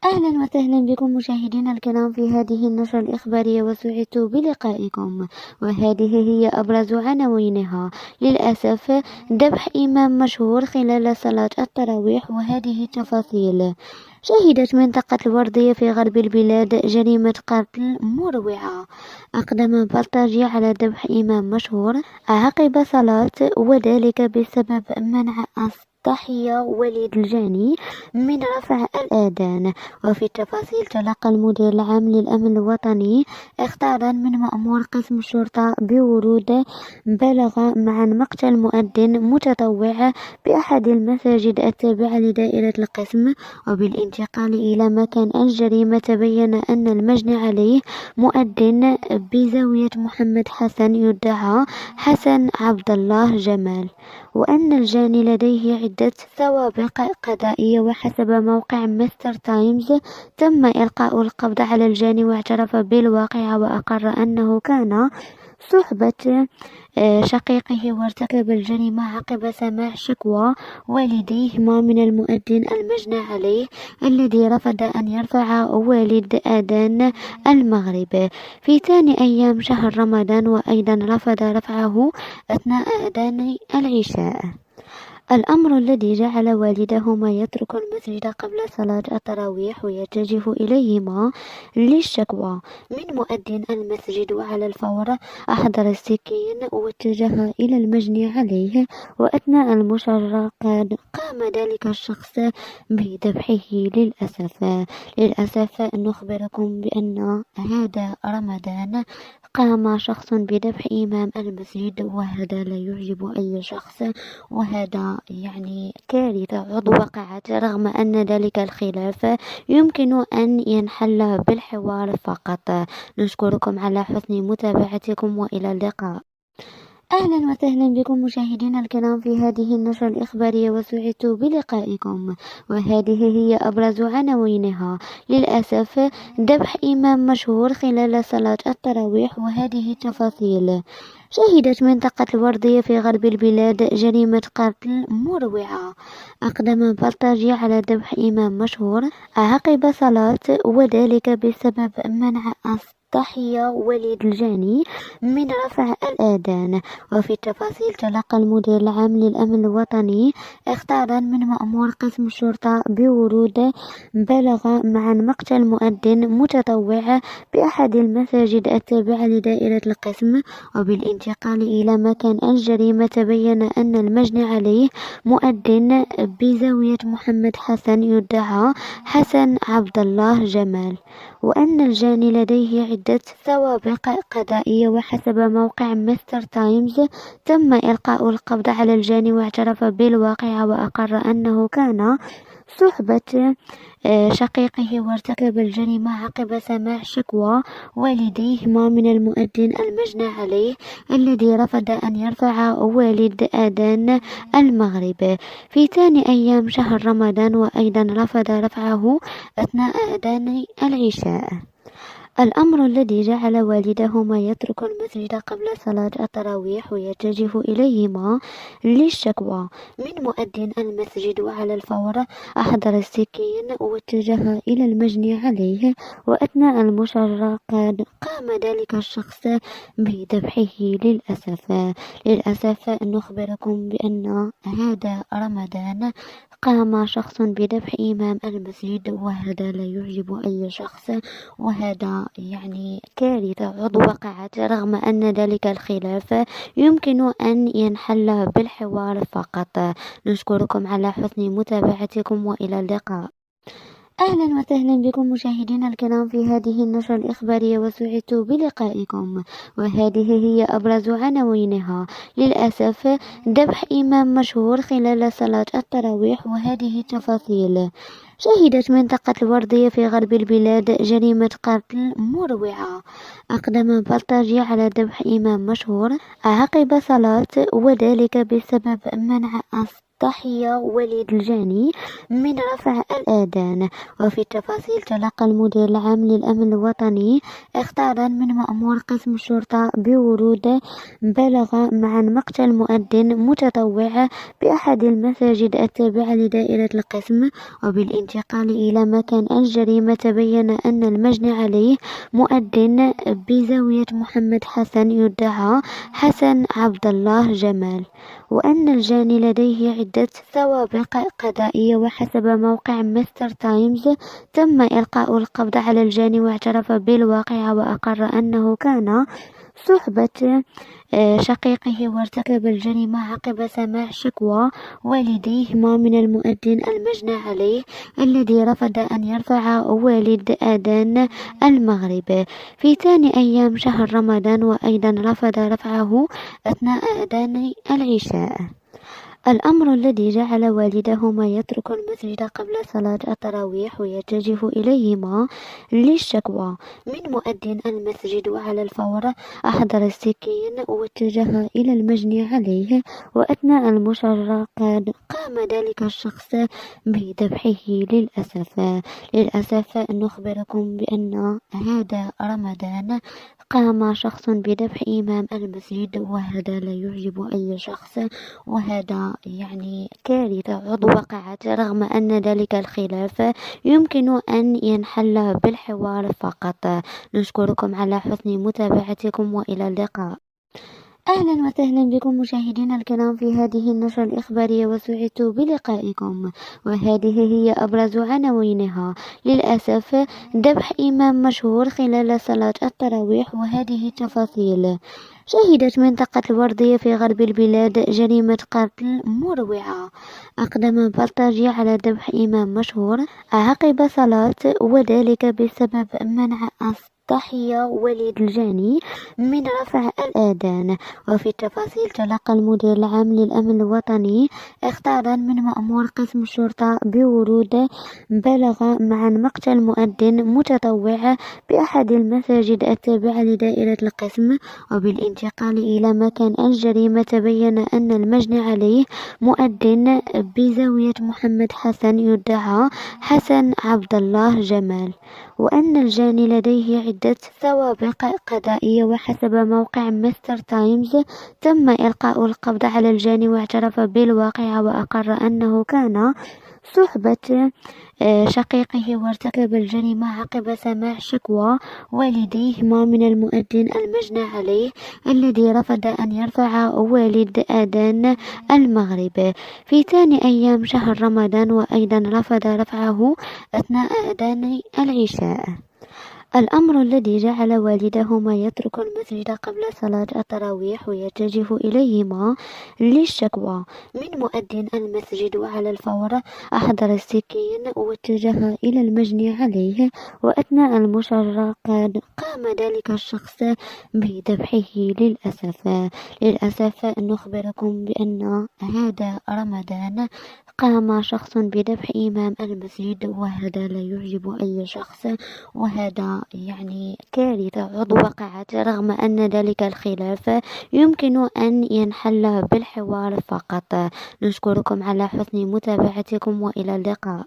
أهلا وسهلا بكم مشاهدينا الكرام في هذه النشرة الإخبارية، وسعدت بلقائكم. وهذه هي أبرز عناوينها. للأسف ذبح إمام مشهور خلال صلاة التراويح، وهذه التفاصيل. شهدت منطقة الوردية في غرب البلاد جريمة قتل مروعة. أقدم بلطجي على ذبح إمام مشهور عقب صلاة، وذلك بسبب منع الضحية وليد الجاني من رفع الآذان. وفي التفاصيل، تلقى المدير العام للأمن الوطني إخطارا من مأمور قسم الشرطة بورود بلغ مع مقتل مؤذن متطوع بأحد المساجد التابعة لدائرة القسم. وبالانتقال إلى مكان الجريمة، تبين أن المجني عليه مؤذن بزاوية محمد حسن يدعى حسن عبد الله جمال، وأن الجاني لديه عدة سوابق قضائية. وحسب موقع مستر تايمز، تم إلقاء القبض على الجاني، واعترف بالواقعة وأقر أنه كان صحبة شقيقه وارتكب الجريمة عقب سماع شكوى والديهما من المؤذن المجنى عليه، الذي رفض أن يرفع والد آذان المغرب في ثاني أيام شهر رمضان، وأيضا رفض رفعه أثناء أذان العشاء، الأمر الذي جعل والدهما يترك المسجد قبل صلاة التراويح ويتجه إليهما للشكوى من مؤذن المسجد. وعلى الفور أحضر السكين واتجه إلى المجني عليه، وأثناء المشاجرة قام ذلك الشخص بذبحه. للأسف نخبركم بأن هذا رمضان قام شخص بذبح إمام المسجد، وهذا لا يعجب أي شخص، وهذا كارثة وقعت، رغم أن ذلك الخلاف يمكن أن ينحل بالحوار فقط. نشكركم على حسن متابعتكم، وإلى اللقاء. أهلا وسهلا بكم مشاهدينا الكرام في هذه النشرة الإخبارية، وسعدت بلقائكم. وهذه هي أبرز عناوينها. للأسف ذبح إمام مشهور خلال صلاة التراويح، وهذه التفاصيل. شهدت منطقة الوردية في غرب البلاد جريمة قتل مروعة. أقدم بلطجي على ذبح إمام مشهور عقب صلاة، وذلك بسبب منع الضحية وليد الجاني من رفع الآذان. وفي التفاصيل، تلقى المدير العام للأمن الوطني إخطارا من مأمور قسم الشرطة بورود بلغ مع مقتل مؤذن متطوع بأحد المساجد التابعة لدائرة القسم. وبالانتقال إلى مكان الجريمة، تبين أن المجني عليه مؤذن بزاوية محمد حسن يدعى حسن عبد الله جمال، وأن الجاني لديه عدة سوابق قضائية. وحسب موقع مستر تايمز، تم إلقاء القبض على الجاني، واعترف بالواقعة وأقر أنه كان صحبة شقيقه وارتكب الجريمة عقب سماع شكوى والديهما من المؤذن المجنى عليه، الذي رفض أن يرفع والد آذان المغرب في ثاني أيام شهر رمضان، وأيضا رفض رفعه أثناء أذان العشاء، الأمر الذي جعل والدهما يترك المسجد قبل صلاة التراويح ويتجه إليهما للشكوى من مؤذن المسجد. وعلى الفور أحضر السكين واتجه إلى المجني عليه، وأثناء المشاجرة قام ذلك الشخص بذبحه. للأسف نخبركم بأن هذا رمضان قام شخص بذبح إمام المسجد، وهذا لا يعجب أي شخص، وهذا كارثة وقعت، رغم أن ذلك الخلاف يمكن أن ينحل بالحوار فقط. نشكركم على حسن متابعتكم، وإلى اللقاء. أهلا وسهلا بكم مشاهدينا الكرام في هذه النشرة الإخبارية، وسعدت بلقائكم. وهذه هي أبرز عناوينها. للأسف ذبح إمام مشهور خلال صلاة التراويح، وهذه التفاصيل. شهدت منطقة الوردية في غرب البلاد جريمة قتل مروعة. أقدم بلطجي على ذبح إمام مشهور عقب صلاة، وذلك بسبب منع ضحية وليد الجاني من رفع الآذان. وفي التفاصيل، تلقى المدير العام للأمن الوطني إخطارا من مأمور قسم الشرطة بورود بلغ مع مقتل مؤذن متطوع بأحد المساجد التابعة لدائرة القسم. وبالانتقال إلى مكان الجريمة، تبين أن المجني عليه مؤذن بزاوية محمد حسن يدعى حسن عبد الله جمال، وأن الجاني لديه عدة سوابق قضائية. وحسب موقع مستر تايمز، تم إلقاء القبض على الجاني واعترف بالواقعة وأقر أنه كان صحبة شقيقه وارتكب الجريمة عقب سماع شكوى والديهما من المؤذن المجنى عليه الذي رفض أن يرفع والد آذان المغرب في ثاني أيام شهر رمضان، وأيضا رفض رفعه أثناء أذان العشاء، الأمر الذي جعل والدهما يترك المسجد قبل صلاة التراويح ويتجه إليهما للشكوى من مؤذن المسجد. وعلى الفور أحضر السكين واتجه إلى المجني عليه، وأثناء المشاجرة قام ذلك الشخص بذبحه. للأسف نخبركم بأن هذا رمضان قام شخص بذبح إمام المسجد، وهذا لا يعجب أي شخص، وهذا كارثة وقعت رغم أن ذلك الخلاف يمكن أن ينحل بالحوار فقط. نشكركم على حسن متابعتكم، وإلى اللقاء. أهلا وسهلا بكم مشاهدينا الكرام في هذه النشرة الإخبارية، وسعدت بلقائكم. وهذه هي أبرز عناوينها. للأسف ذبح إمام مشهور خلال صلاة التراويح، وهذه التفاصيل. شهدت منطقة الوردية في غرب البلاد جريمة قتل مروعة. أقدم بلطجي على ذبح إمام مشهور عقب صلاة، وذلك بسبب منع الضحية وليد الجاني من رفع الآذان. وفي التفاصيل، تلقى المدير العام للأمن الوطني إخطارا من مأمور قسم الشرطة بورود بلغ مع مقتل مؤذن متطوع بأحد المساجد التابعة لدائرة القسم. وبالانتقال إلى مكان الجريمة، تبين أن المجني عليه مؤذن بزاوية محمد حسن يدعى حسن عبد الله جمال، وأن الجاني لديه عدة سوابق قضائية. وحسب موقع مستر تايمز، تم إلقاء القبض على الجاني واعترف بالواقعة وأقر أنه كان صحبة شقيقه وارتكب الجريمة عقب سماع شكوى والديهما من المؤذن المجنى عليه الذي رفض أن يرفع والد آذان المغرب في ثاني أيام شهر رمضان، وأيضا رفض رفعه أثناء أذان العشاء، الأمر الذي جعل والدهما يترك المسجد قبل صلاة التراويح ويتجه إليهما للشكوى من مؤذن المسجد. وعلى الفور أحضر السكين واتجه إلى المجني عليه، وأثناء المشاجرة قام ذلك الشخص بذبحه. للأسف نخبركم بأن هذا رمضان قام شخص بذبح إمام المسجد، وهذا لا يعجب أي شخص، وهذا كارثة وقعت رغم أن ذلك الخلاف يمكن أن ينحل بالحوار فقط. نشكركم على حسن متابعتكم، وإلى اللقاء.